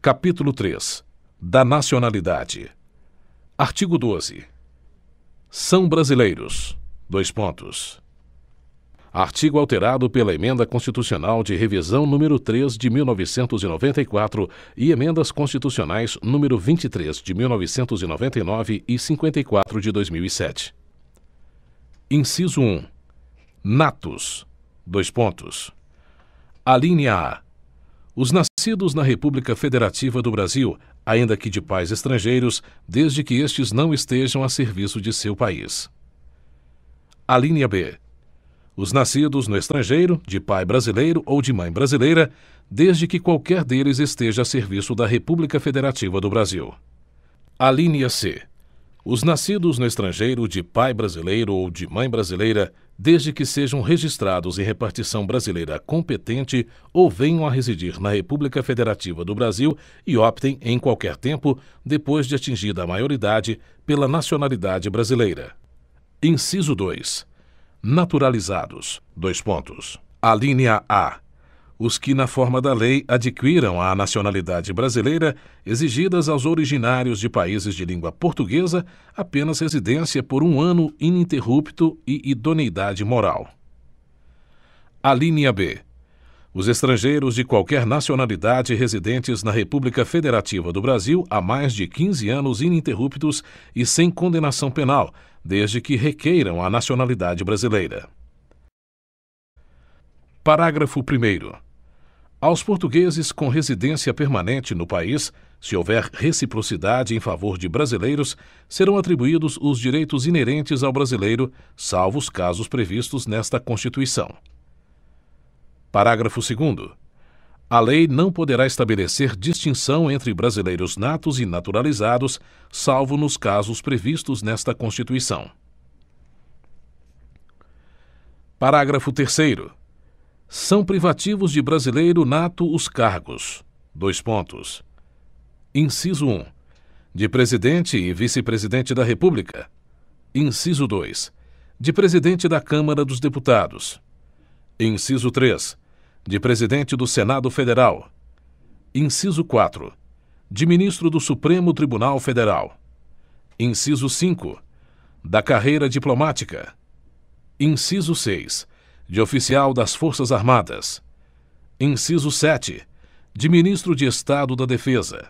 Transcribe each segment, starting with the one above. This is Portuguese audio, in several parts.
Capítulo 3. Da nacionalidade. Artigo 12. São brasileiros. Artigo alterado pela Emenda Constitucional de Revisão número 3 de 1994 e Emendas Constitucionais número 23 de 1999 e 54 de 2007. Inciso 1. Natos. Alínea A. Os nascidos na República Federativa do Brasil, ainda que de pais estrangeiros, desde que estes não estejam a serviço de seu país. Alínea B. Os nascidos no estrangeiro, de pai brasileiro ou de mãe brasileira, desde que qualquer deles esteja a serviço da República Federativa do Brasil. Alínea C. Os nascidos no estrangeiro, de pai brasileiro ou de mãe brasileira, desde que sejam registrados em repartição brasileira competente ou venham a residir na República Federativa do Brasil e optem, em qualquer tempo, depois de atingida a maioridade, pela nacionalidade brasileira. Inciso 2. Naturalizados. Alínea A. Os que, na forma da lei, adquiram a nacionalidade brasileira, exigidas aos originários de países de língua portuguesa, apenas residência por 1 ano ininterrupto e idoneidade moral. Alínea B. Os estrangeiros de qualquer nacionalidade residentes na República Federativa do Brasil há mais de 15 anos ininterruptos e sem condenação penal, desde que requeiram a nacionalidade brasileira. Parágrafo 1º. Aos portugueses com residência permanente no país, se houver reciprocidade em favor de brasileiros, serão atribuídos os direitos inerentes ao brasileiro, salvo os casos previstos nesta Constituição. Parágrafo 2º. A lei não poderá estabelecer distinção entre brasileiros natos e naturalizados, salvo nos casos previstos nesta Constituição. Parágrafo 3º. São privativos de brasileiro nato os cargos. Inciso 1. De presidente e vice-presidente da República. Inciso 2. De presidente da Câmara dos Deputados. Inciso 3. De presidente do Senado Federal. Inciso 4. De ministro do Supremo Tribunal Federal. Inciso 5. Da carreira diplomática. Inciso 6. De oficial das Forças Armadas. Inciso 7. De ministro de Estado da Defesa.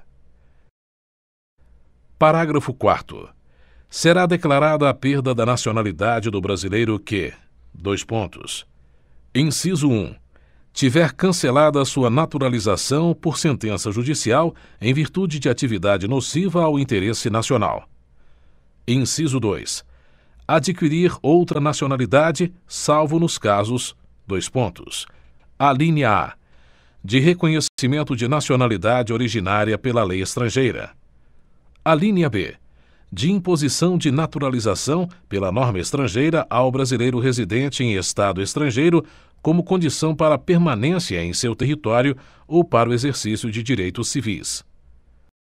Parágrafo 4º. Será declarada a perda da nacionalidade do brasileiro que: Inciso 1. Tiver cancelada sua naturalização por sentença judicial em virtude de atividade nociva ao interesse nacional. Inciso 2. Adquirir outra nacionalidade, salvo nos casos: Alínea A. De reconhecimento de nacionalidade originária pela lei estrangeira. Alínea B. De imposição de naturalização pela norma estrangeira ao brasileiro residente em estado estrangeiro como condição para permanência em seu território ou para o exercício de direitos civis.